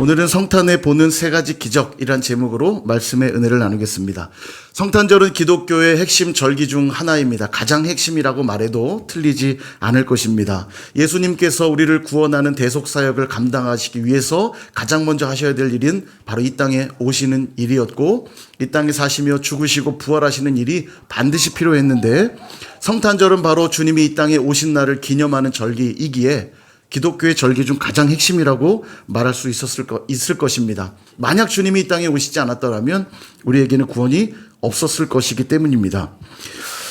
오늘은 성탄에 보는 세 가지 기적이란 제목으로 말씀의 은혜를 나누겠습니다. 성탄절은 기독교의 핵심 절기 중 하나입니다. 가장 핵심이라고 말해도 틀리지 않을 것입니다. 예수님께서 우리를 구원하는 대속사역을 감당하시기 위해서 가장 먼저 하셔야 될 일은 바로 이 땅에 오시는 일이었고, 이 땅에 사시며 죽으시고 부활하시는 일이 반드시 필요했는데, 성탄절은 바로 주님이 이 땅에 오신 날을 기념하는 절기이기에 기독교의 절기 중 가장 핵심이라고 말할 수 있을 것입니다. 만약 주님이 이 땅에 오시지 않았더라면 우리에게는 구원이 없었을 것이기 때문입니다.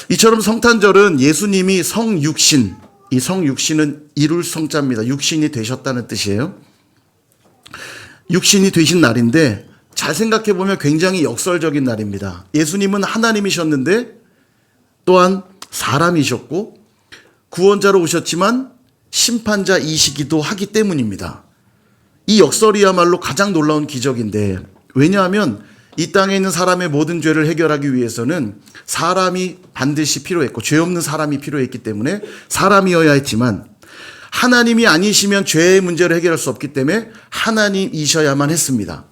이처럼 성탄절은 예수님이 성육신, 이 성육신은 이룰 성자입니다. 육신이 되셨다는 뜻이에요. 육신이 되신 날인데 잘 생각해 보면 굉장히 역설적인 날입니다. 예수님은 하나님이셨는데 또한 사람이셨고 구원자로 오셨지만 심판자이시기도 하기 때문입니다. 이 역설이야말로 가장 놀라운 기적인데, 왜냐하면 이 땅에 있는 사람의 모든 죄를 해결하기 위해서는 사람이 반드시 필요했고 죄 없는 사람이 필요했기 때문에 사람이어야 했지만, 하나님이 아니시면 죄의 문제를 해결할 수 없기 때문에 하나님이셔야만 했습니다.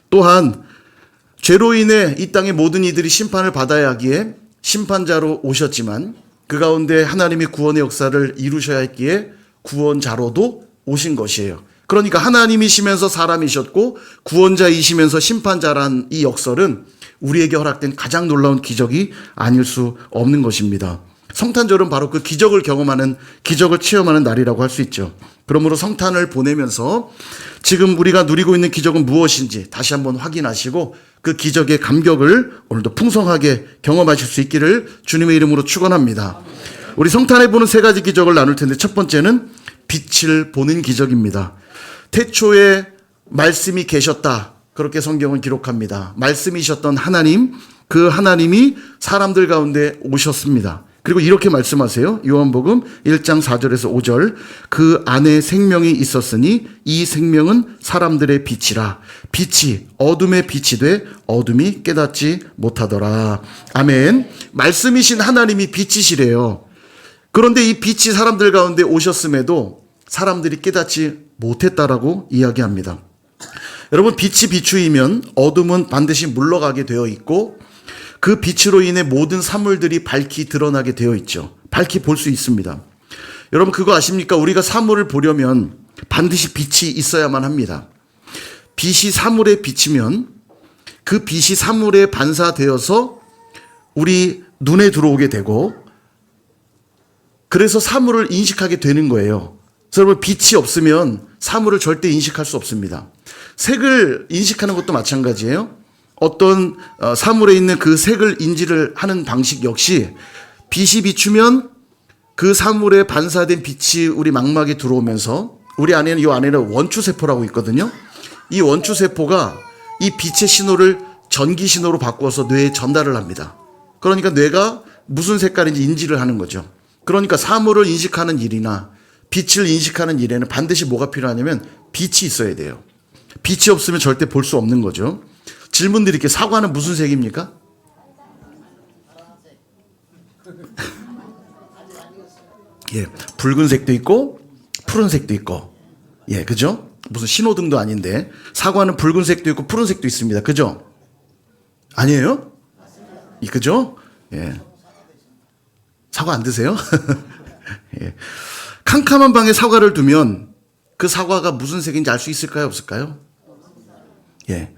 또한 죄로 인해 이 땅의 모든 이들이 심판을 받아야 하기에 심판자로 오셨지만, 그 가운데 하나님이 구원의 역사를 이루셔야 했기에 구원자로도 오신 것이에요. 그러니까 하나님이시면서 사람이셨고 구원자이시면서 심판자란 이 역설은 우리에게 허락된 가장 놀라운 기적이 아닐 수 없는 것입니다. 성탄절은 바로 그 기적을 경험하는, 기적을 체험하는 날이라고 할 수 있죠. 그러므로 성탄을 보내면서 지금 우리가 누리고 있는 기적은 무엇인지 다시 한번 확인하시고 그 기적의 감격을 오늘도 풍성하게 경험하실 수 있기를 주님의 이름으로 축원합니다. 우리 성탄에 보는 세 가지 기적을 나눌 텐데, 첫 번째는 빛을 보는 기적입니다. 태초에 말씀이 계셨다, 그렇게 성경은 기록합니다. 말씀이셨던 하나님, 그 하나님이 사람들 가운데 오셨습니다. 그리고 이렇게 말씀하세요. 요한복음 1장 4절에서 5절. 그 안에 생명이 있었으니 이 생명은 사람들의 빛이라. 빛이 어둠의 빛이 돼 어둠이 깨닫지 못하더라. 아멘. 말씀이신 하나님이 빛이시래요. 그런데 이 빛이 사람들 가운데 오셨음에도 사람들이 깨닫지 못했다라고 이야기합니다. 여러분, 빛이 비추이면 어둠은 반드시 물러가게 되어 있고, 그 빛으로 인해 모든 사물들이 밝히 드러나게 되어 있죠. 밝히 볼 수 있습니다. 여러분, 그거 아십니까? 우리가 사물을 보려면 반드시 빛이 있어야만 합니다. 빛이 사물에 비치면 그 빛이 사물에 반사되어서 우리 눈에 들어오게 되고, 그래서 사물을 인식하게 되는 거예요. 그래서 여러분, 빛이 없으면 사물을 절대 인식할 수 없습니다. 색을 인식하는 것도 마찬가지예요. 어떤 사물에 있는 그 색을 인지를 하는 방식 역시 빛이 비추면 그 사물에 반사된 빛이 우리 망막에 들어오면서, 우리 안에는, 이 안에는 원추세포라고 있거든요. 이 원추세포가 이 빛의 신호를 전기 신호로 바꿔서 뇌에 전달을 합니다. 그러니까 뇌가 무슨 색깔인지 인지를 하는 거죠. 그러니까 사물을 인식하는 일이나 빛을 인식하는 일에는 반드시 뭐가 필요하냐면 빛이 있어야 돼요. 빛이 없으면 절대 볼 수 없는 거죠. 질문 드릴게요. 사과는 무슨 색입니까? 예, 붉은색도 있고 푸른색도 있고, 예, 그죠? 무슨 신호등도 아닌데 사과는 붉은색도 있고 푸른색도 있습니다. 그죠? 아니에요? 그죠? 예. 사과 안 드세요? 예. 캄캄한 방에 사과를 두면 그 사과가 무슨 색인지 알 수 있을까요? 없을까요? 예.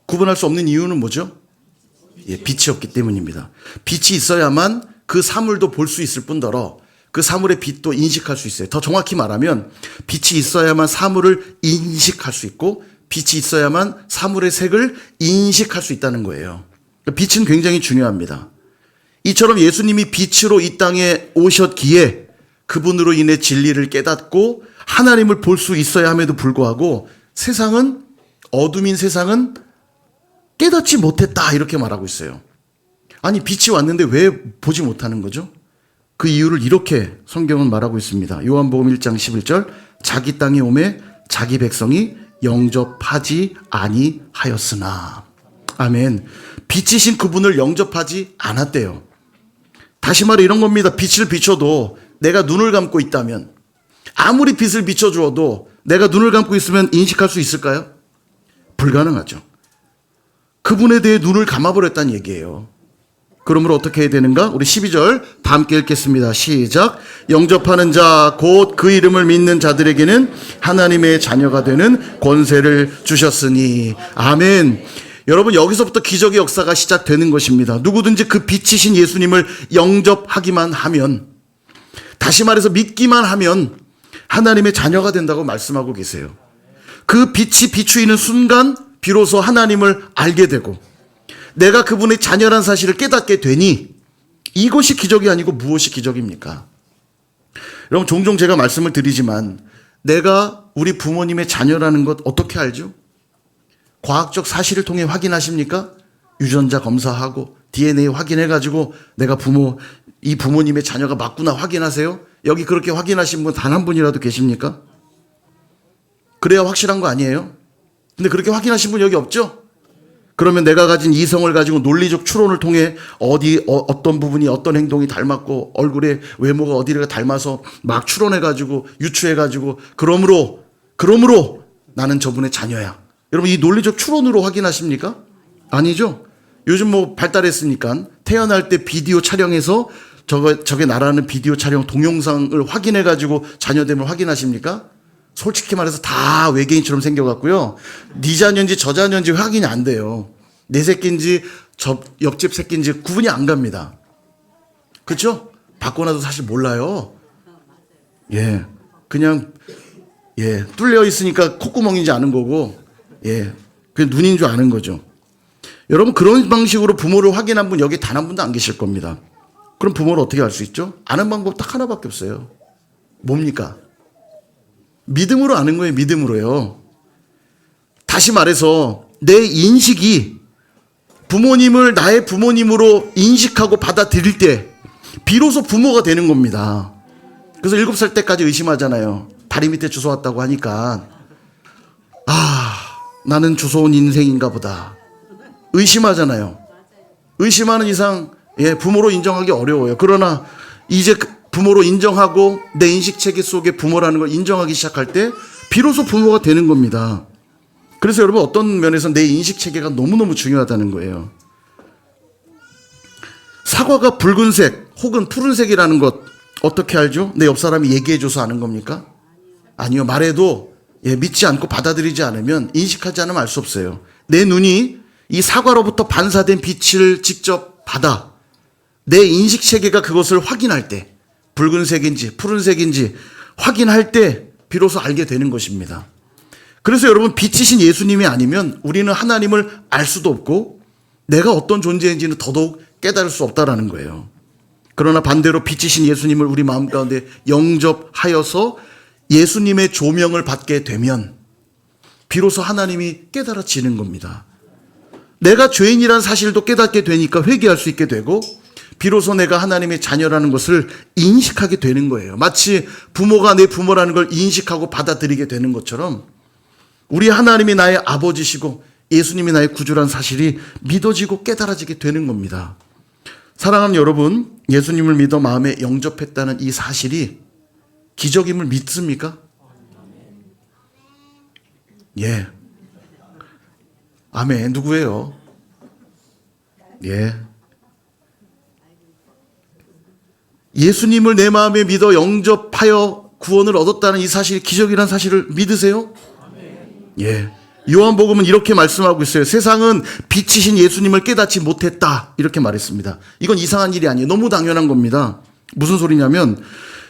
구분할 수 없는 이유는 뭐죠? 예, 빛이 없기 때문입니다. 빛이 있어야만 그 사물도 볼 수 있을 뿐더러 그 사물의 빛도 인식할 수 있어요. 더 정확히 말하면 빛이 있어야만 사물을 인식할 수 있고, 빛이 있어야만 사물의 색을 인식할 수 있다는 거예요. 빛은 굉장히 중요합니다. 이처럼 예수님이 빛으로 이 땅에 오셨기에 그분으로 인해 진리를 깨닫고 하나님을 볼 수 있어야 함에도 불구하고 세상은, 어둠인 세상은 깨닫지 못했다, 이렇게 말하고 있어요. 아니, 빛이 왔는데 왜 보지 못하는 거죠? 그 이유를 이렇게 성경은 말하고 있습니다. 요한복음 1장 11절. 자기 땅에 오매 자기 백성이 영접하지 아니하였으나. 아멘. 빛이신 그분을 영접하지 않았대요. 다시 말해 이런 겁니다. 빛을 비춰도 내가 눈을 감고 있다면, 아무리 빛을 비춰주어도 내가 눈을 감고 있으면 인식할 수 있을까요? 불가능하죠. 그분에 대해 눈을 감아버렸다는 얘기예요. 그러므로 어떻게 해야 되는가? 우리 12절 다 함께 읽겠습니다. 시작. 영접하는 자 곧 그 이름을 믿는 자들에게는 하나님의 자녀가 되는 권세를 주셨으니. 아멘. 여러분, 여기서부터 기적의 역사가 시작되는 것입니다. 누구든지 그 빛이신 예수님을 영접하기만 하면, 다시 말해서 믿기만 하면 하나님의 자녀가 된다고 말씀하고 계세요. 그 빛이 비추이는 순간 비로소 하나님을 알게 되고 내가 그분의 자녀란 사실을 깨닫게 되니, 이것이 기적이 아니고 무엇이 기적입니까? 여러분, 종종 제가 말씀을 드리지만 내가 우리 부모님의 자녀라는 것 어떻게 알죠? 과학적 사실을 통해 확인하십니까? 유전자 검사하고 DNA 확인해가지고 내가 이 부모님의 자녀가 맞구나 확인하세요? 여기 그렇게 확인하신 분 단 한 분이라도 계십니까? 그래야 확실한 거 아니에요? 근데 그렇게 확인하신 분 여기 없죠? 그러면 내가 가진 이성을 가지고 논리적 추론을 통해 어떤 부분이 어떤 행동이 닮았고 얼굴에 외모가 어디를 닮아서 막 추론해가지고 유추해가지고 그러므로 나는 저분의 자녀야. 여러분, 이 논리적 추론으로 확인하십니까? 아니죠. 요즘 뭐 발달했으니까 태어날 때 비디오 촬영해서 저게 나라는 비디오 촬영 동영상을 확인해가지고 자녀됨을 확인하십니까? 솔직히 말해서 다 외계인처럼 생겨갖고요. 네 자녀인지 저 자녀인지 확인이 안 돼요. 내 새끼인지 저 옆집 새끼인지 구분이 안 갑니다. 그렇죠? 받고 나도 사실 몰라요. 예, 그냥 뚫려 있으니까 콧구멍인지 아는 거고, 그냥 눈인 줄 아는 거죠. 여러분, 그런 방식으로 부모를 확인한 분 여기 단 한 분도 안 계실 겁니다. 그럼 부모를 어떻게 알 수 있죠? 아는 방법 딱 하나밖에 없어요. 뭡니까? 믿음으로 아는 거예요. 믿음으로요. 다시 말해서 내 인식이 부모님을 나의 부모님으로 인식하고 받아들일 때 비로소 부모가 되는 겁니다. 그래서 7살 때까지 의심하잖아요. 다리 밑에 주워 왔다고 하니까 나는 주워온 인생인가 보다. 의심하잖아요. 의심하는 이상 부모로 인정하기 어려워요. 그러나 이제 부모로 인정하고 내 인식체계 속에 부모라는 걸 인정하기 시작할 때 비로소 부모가 되는 겁니다. 그래서 여러분, 어떤 면에서 내 인식체계가 너무너무 중요하다는 거예요. 사과가 붉은색 혹은 푸른색이라는 것 어떻게 알죠? 내 옆 사람이 얘기해줘서 아는 겁니까? 아니요. 말해도 믿지 않고 받아들이지 않으면, 인식하지 않으면 알 수 없어요. 내 눈이 이 사과로부터 반사된 빛을 직접 받아 내 인식체계가 그것을 확인할 때, 붉은색인지 푸른색인지 확인할 때 비로소 알게 되는 것입니다. 그래서 여러분, 빛이신 예수님이 아니면 우리는 하나님을 알 수도 없고 내가 어떤 존재인지는 더더욱 깨달을 수 없다라는 거예요. 그러나 반대로 빛이신 예수님을 우리 마음 가운데 영접하여서 예수님의 조명을 받게 되면 비로소 하나님이 깨달아지는 겁니다. 내가 죄인이라는 사실도 깨닫게 되니까 회개할 수 있게 되고 비로소 내가 하나님의 자녀라는 것을 인식하게 되는 거예요. 마치 부모가 내 부모라는 걸 인식하고 받아들이게 되는 것처럼 우리 하나님이 나의 아버지시고 예수님이 나의 구주라는 사실이 믿어지고 깨달아지게 되는 겁니다. 사랑하는 여러분, 예수님을 믿어 마음에 영접했다는 이 사실이 기적임을 믿습니까? 예. 아멘. 누구예요? 예. 예수님을 내 마음에 믿어 영접하여 구원을 얻었다는 이 사실이 기적이라는 사실을 믿으세요? 예. 요한복음은 이렇게 말씀하고 있어요. 세상은 빛이신 예수님을 깨닫지 못했다, 이렇게 말했습니다. 이건 이상한 일이 아니에요. 너무 당연한 겁니다. 무슨 소리냐면,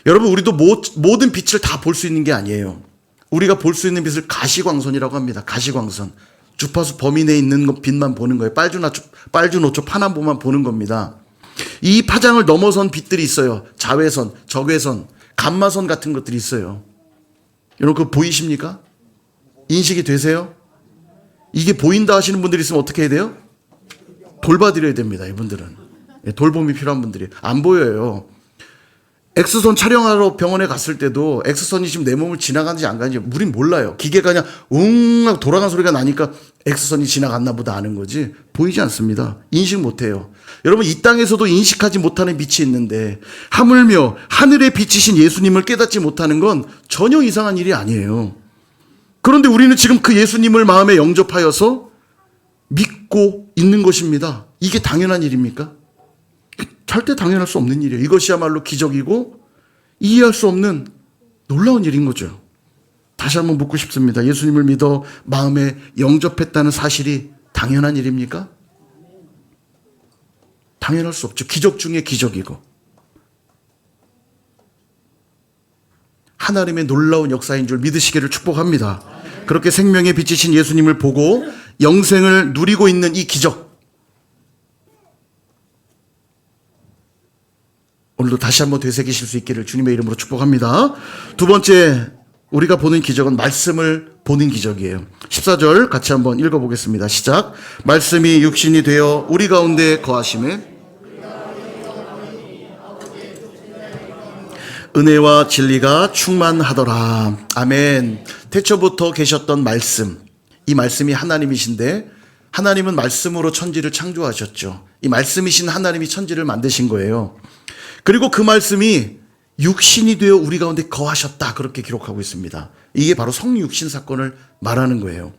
여러분, 우리도 모든 빛을 다 볼 수 있는 게 아니에요. 우리가 볼 수 있는 빛을 가시광선이라고 합니다. 가시광선. 주파수 범위 내에 있는 빛만 보는 거예요. 빨주노초 파남보만 보는 겁니다. 이 파장을 넘어선 빛들이 있어요. 자외선, 적외선, 감마선 같은 것들이 있어요. 여러분, 그거 보이십니까? 인식이 되세요? 이게 보인다 하시는 분들이 있으면 어떻게 해야 돼요? 돌봐드려야 됩니다. 이분들은. 돌봄이 필요한 분들이. 안 보여요. 엑스선 촬영하러 병원에 갔을 때도 엑스선이 지금 내 몸을 지나가는지 안 가는지 우린 몰라요. 기계가 그냥 웅 돌아간 소리가 나니까 엑스선이 지나갔나 보다 아는 거지, 보이지 않습니다. 인식 못해요. 여러분, 이 땅에서도 인식하지 못하는 빛이 있는데 하물며 하늘에 비치신 예수님을 깨닫지 못하는 건 전혀 이상한 일이 아니에요. 그런데 우리는 지금 그 예수님을 마음에 영접하여서 믿고 있는 것입니다. 이게 당연한 일입니까? 절대 당연할 수 없는 일이에요. 이것이야말로 기적이고 이해할 수 없는 놀라운 일인 거죠. 다시 한번 묻고 싶습니다. 예수님을 믿어 마음에 영접했다는 사실이 당연한 일입니까? 당연할 수 없죠. 기적 중에 기적이고 하나님의 놀라운 역사인 줄 믿으시기를 축복합니다. 그렇게 생명의 빛이신 예수님을 보고 영생을 누리고 있는 이 기적, 오늘도 다시 한번 되새기실 수 있기를 주님의 이름으로 축복합니다. 두 번째 우리가 보는 기적은 말씀을 보는 기적이에요. 14절 같이 한번 읽어보겠습니다. 시작. 말씀이 육신이 되어 우리 가운데 거하심에 은혜와 진리가 충만하더라. 아멘. 태초부터 계셨던 말씀, 이 말씀이 하나님이신데 하나님은 말씀으로 천지를 창조하셨죠. 이 말씀이신 하나님이 천지를 만드신 거예요. 그리고 그 말씀이 육신이 되어 우리 가운데 거하셨다, 그렇게 기록하고 있습니다. 이게 바로 성육신 사건을 말하는 거예요.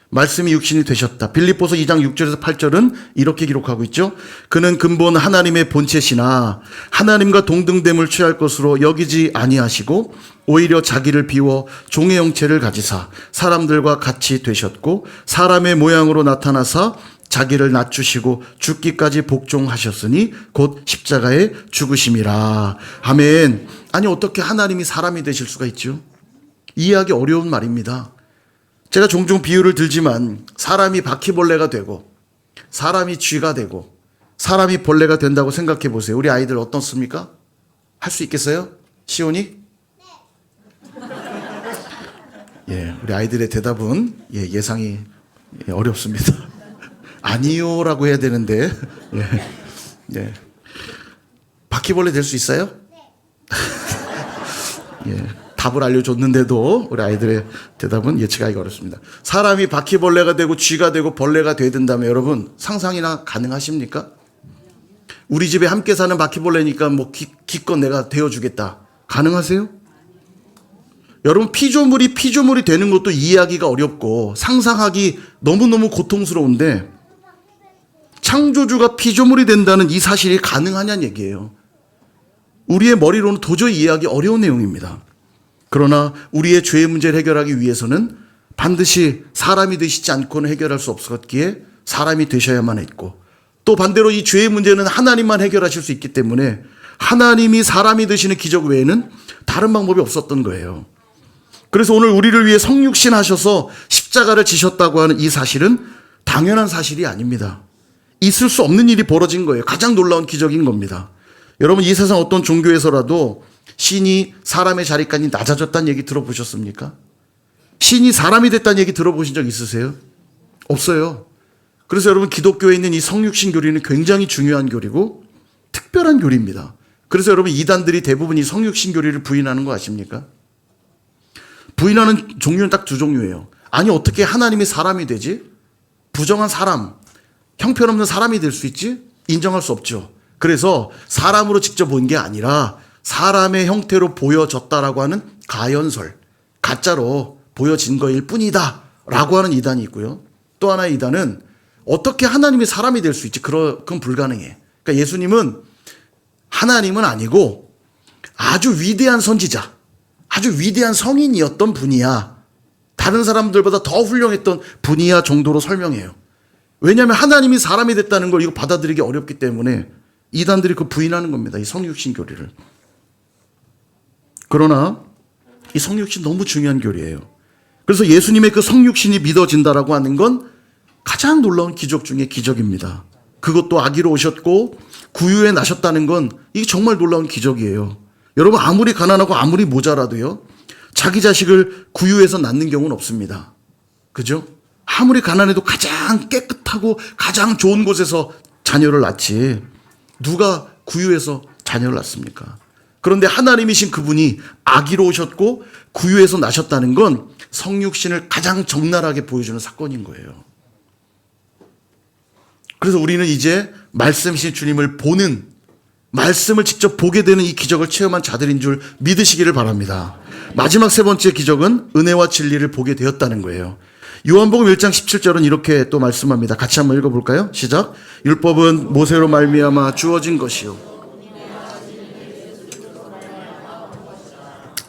말씀이 육신이 되셨다. 빌립보서 2장 6절에서 8절은 이렇게 기록하고 있죠. 그는 근본 하나님의 본체시나 하나님과 동등됨을 취할 것으로 여기지 아니하시고 오히려 자기를 비워 종의 형체를 가지사 사람들과 같이 되셨고 사람의 모양으로 나타나사 자기를 낮추시고 죽기까지 복종하셨으니 곧 십자가에 죽으심이라. 아멘. 아니 어떻게 하나님이 사람이 되실 수가 있죠? 이해하기 어려운 말입니다. 제가 종종 비유를 들지만 사람이 바퀴벌레가 되고 사람이 쥐가 되고 사람이 벌레가 된다고 생각해 보세요. 우리 아이들 어떻습니까? 할 수 있겠어요? 시온이? 예, 우리 아이들의 대답은 예상이 어렵습니다. 아니요라고 해야 되는데 예. 바퀴벌레 될 수 있어요? 예. 답을 알려줬는데도 우리 아이들의 대답은 예측하기가 어렵습니다. 사람이 바퀴벌레가 되고 쥐가 되고 벌레가 되야 된다면 여러분 상상이나 가능하십니까? 우리 집에 함께 사는 바퀴벌레니까 뭐 기껏 내가 되어주겠다. 가능하세요? 여러분 피조물이 되는 것도 이해하기가 어렵고 상상하기 너무너무 고통스러운데 창조주가 피조물이 된다는 이 사실이 가능하냐는 얘기예요. 우리의 머리로는 도저히 이해하기 어려운 내용입니다. 그러나 우리의 죄의 문제를 해결하기 위해서는 반드시 사람이 되시지 않고는 해결할 수 없었기에 사람이 되셔야만 했고 또 반대로 이 죄의 문제는 하나님만 해결하실 수 있기 때문에 하나님이 사람이 되시는 기적 외에는 다른 방법이 없었던 거예요. 그래서 오늘 우리를 위해 성육신 하셔서 십자가를 지셨다고 하는 이 사실은 당연한 사실이 아닙니다. 있을 수 없는 일이 벌어진 거예요. 가장 놀라운 기적인 겁니다. 여러분 이 세상 어떤 종교에서라도 신이 사람의 자리까지 낮아졌다는 얘기 들어보셨습니까? 신이 사람이 됐다는 얘기 들어보신 적 있으세요? 없어요. 그래서 여러분 기독교에 있는 이 성육신 교리는 굉장히 중요한 교리고 특별한 교리입니다. 그래서 여러분 이단들이 대부분 이 성육신 교리를 부인하는 거 아십니까? 부인하는 종류는 딱 두 종류예요. 아니 어떻게 하나님이 사람이 되지? 부정한 사람, 형편없는 사람이 될 수 있지? 인정할 수 없죠. 그래서 사람으로 직접 본 게 아니라 사람의 형태로 보여졌다라고 하는 가연설, 가짜로 보여진 거일 뿐이다 라고 하는 이단이 있고요. 또 하나의 이단은 어떻게 하나님이 사람이 될 수 있지? 그건 불가능해. 그러니까 예수님은 하나님은 아니고 아주 위대한 선지자, 아주 위대한 성인이었던 분이야. 다른 사람들보다 더 훌륭했던 분이야 정도로 설명해요. 왜냐하면 하나님이 사람이 됐다는 걸 이거 받아들이기 어렵기 때문에 이단들이 그 부인하는 겁니다. 이 성육신 교리를. 그러나 이 성육신 너무 중요한 교리예요. 그래서 예수님의 그 성육신이 믿어진다라고 하는 건 가장 놀라운 기적 중에 기적입니다. 그것도 아기로 오셨고 구유에 나셨다는 건 이게 정말 놀라운 기적이에요. 여러분 아무리 가난하고 아무리 모자라도요 자기 자식을 구유에서 낳는 경우는 없습니다. 그죠? 아무리 가난해도 가장 깨끗하고 가장 좋은 곳에서 자녀를 낳지 누가 구유에서 자녀를 낳습니까? 그런데 하나님이신 그분이 아기로 오셨고 구유에서 나셨다는 건 성육신을 가장 적나라하게 보여주는 사건인 거예요. 그래서 우리는 이제 말씀이신 주님을 보는 말씀을 직접 보게 되는 이 기적을 체험한 자들인 줄 믿으시기를 바랍니다. 마지막 세 번째 기적은 은혜와 진리를 보게 되었다는 거예요. 요한복음 1장 17절은 이렇게 또 말씀합니다. 같이 한번 읽어볼까요? 시작. 율법은 모세로 말미암아 주어진 것이요.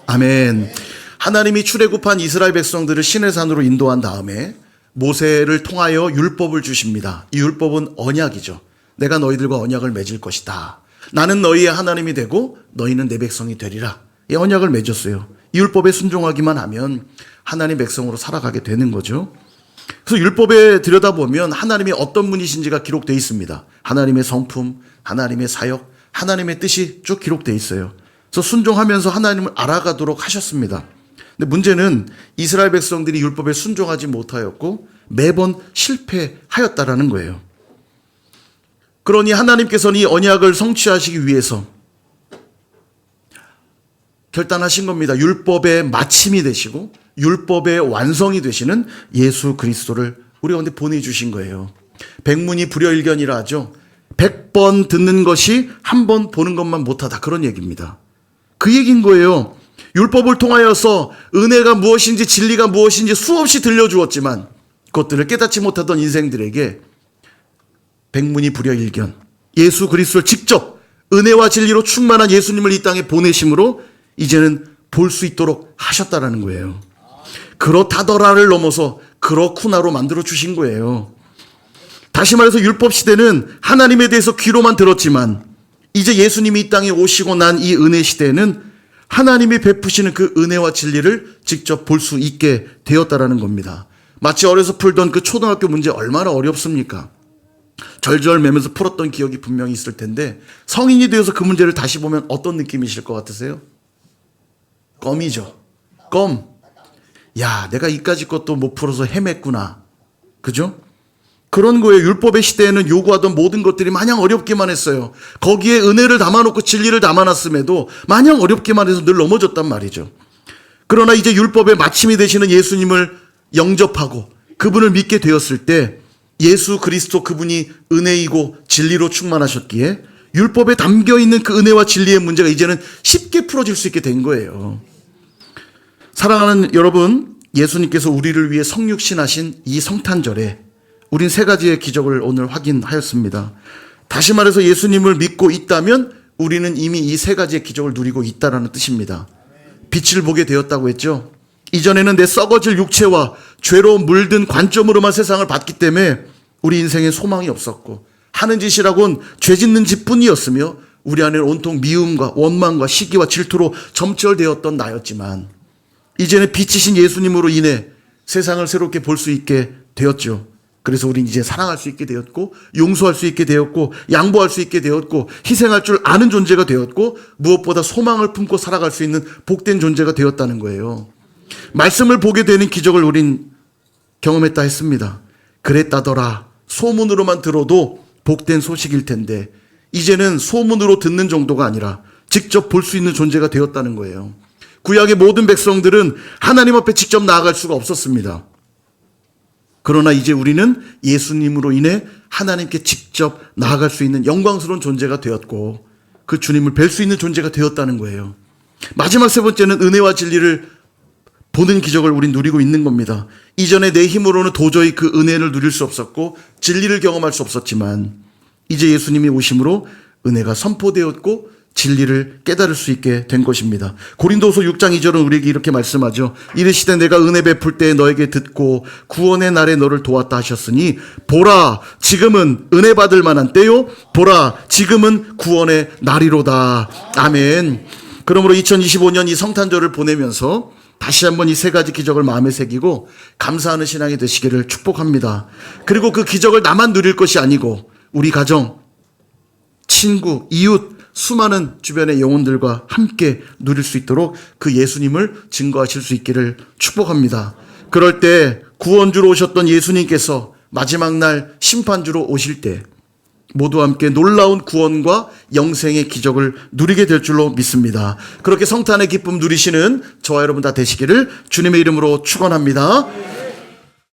아멘. 하나님이 출애굽한 이스라엘 백성들을 시내산으로 인도한 다음에 모세를 통하여 율법을 주십니다. 이 율법은 언약이죠. 내가 너희들과 언약을 맺을 것이다. 나는 너희의 하나님이 되고 너희는 내 백성이 되리라. 이 언약을 맺었어요. 이 율법에 순종하기만 하면 하나님 백성으로 살아가게 되는 거죠. 그래서 율법에 들여다보면 하나님이 어떤 분이신지가 기록되어 있습니다. 하나님의 성품, 하나님의 사역, 하나님의 뜻이 쭉 기록되어 있어요. 그래서 순종하면서 하나님을 알아가도록 하셨습니다. 근데 문제는 이스라엘 백성들이 율법에 순종하지 못하였고 매번 실패하였다라는 거예요. 그러니 하나님께서는 이 언약을 성취하시기 위해서 결단하신 겁니다. 율법의 마침이 되시고 율법의 완성이 되시는 예수 그리스도를 우리 가운데 보내주신 거예요. 백문이 불여일견이라 하죠. 100번 듣는 것이 한 번 보는 것만 못하다, 그런 얘기입니다. 그 얘기인 거예요. 율법을 통하여서 은혜가 무엇인지 진리가 무엇인지 수없이 들려주었지만 그것들을 깨닫지 못하던 인생들에게 백문이 불여일견, 예수 그리스도를 직접 은혜와 진리로 충만한 예수님을 이 땅에 보내심으로 이제는 볼 수 있도록 하셨다라는 거예요. 그렇다더라를 넘어서 그렇구나로 만들어 주신 거예요. 다시 말해서 율법 시대는 하나님에 대해서 귀로만 들었지만 이제 예수님이 이 땅에 오시고 난 이 은혜 시대에는 하나님이 베푸시는 그 은혜와 진리를 직접 볼 수 있게 되었다라는 겁니다. 마치 어려서 풀던 그 초등학교 문제 얼마나 어렵습니까? 절절 매면서 풀었던 기억이 분명히 있을 텐데 성인이 되어서 그 문제를 다시 보면 어떤 느낌이실 것 같으세요? 껌이죠. 껌. 야, 내가 이까지 것도 못 풀어서 헤맸구나. 그죠? 그런 거예요. 율법의 시대에는 요구하던 모든 것들이 마냥 어렵기만 했어요. 거기에 은혜를 담아놓고 진리를 담아놨음에도 마냥 어렵기만 해서 늘 넘어졌단 말이죠. 그러나 이제 율법의 마침이 되시는 예수님을 영접하고 그분을 믿게 되었을 때 예수 그리스도 그분이 은혜이고 진리로 충만하셨기에 율법에 담겨있는 그 은혜와 진리의 문제가 이제는 쉽게 풀어질 수 있게 된 거예요. 사랑하는 여러분, 예수님께서 우리를 위해 성육신하신 이 성탄절에 우린 세 가지의 기적을 오늘 확인하였습니다. 다시 말해서 예수님을 믿고 있다면 우리는 이미 이 세 가지의 기적을 누리고 있다라는 뜻입니다. 빛을 보게 되었다고 했죠. 이전에는 내 썩어질 육체와 죄로 물든 관점으로만 세상을 봤기 때문에 우리 인생에 소망이 없었고 하는 짓이라곤 죄 짓는 짓뿐이었으며 우리 안에는 온통 미움과 원망과 시기와 질투로 점철되었던 나였지만 이제는 빛이신 예수님으로 인해 세상을 새롭게 볼 수 있게 되었죠. 그래서 우리는 이제 사랑할 수 있게 되었고 용서할 수 있게 되었고 양보할 수 있게 되었고 희생할 줄 아는 존재가 되었고 무엇보다 소망을 품고 살아갈 수 있는 복된 존재가 되었다는 거예요. 말씀을 보게 되는 기적을 우린 경험했다 했습니다. 그랬다더라. 소문으로만 들어도 복된 소식일 텐데 이제는 소문으로 듣는 정도가 아니라 직접 볼 수 있는 존재가 되었다는 거예요. 구약의 모든 백성들은 하나님 앞에 직접 나아갈 수가 없었습니다. 그러나 이제 우리는 예수님으로 인해 하나님께 직접 나아갈 수 있는 영광스러운 존재가 되었고 그 주님을 뵐 수 있는 존재가 되었다는 거예요. 마지막 세 번째는 은혜와 진리를 보는 기적을 우린 누리고 있는 겁니다. 이전에 내 힘으로는 도저히 그 은혜를 누릴 수 없었고 진리를 경험할 수 없었지만 이제 예수님이 오심으로 은혜가 선포되었고 진리를 깨달을 수 있게 된 것입니다. 고린도후서 6장 2절은 우리에게 이렇게 말씀하죠. 이르시되 내가 은혜 베풀 때 너에게 듣고 구원의 날에 너를 도왔다 하셨으니 보라 지금은 은혜 받을 만한 때요 보라 지금은 구원의 날이로다. 아멘. 그러므로 2025년 이 성탄절을 보내면서 다시 한번 이 세 가지 기적을 마음에 새기고 감사하는 신앙이 되시기를 축복합니다. 그리고 그 기적을 나만 누릴 것이 아니고 우리 가정, 친구, 이웃 수많은 주변의 영혼들과 함께 누릴 수 있도록 그 예수님을 증거하실 수 있기를 축복합니다. 그럴 때 구원주로 오셨던 예수님께서 마지막 날 심판주로 오실 때 모두 함께 놀라운 구원과 영생의 기적을 누리게 될 줄로 믿습니다. 그렇게 성탄의 기쁨 누리시는 저와 여러분 다 되시기를 주님의 이름으로 축원합니다.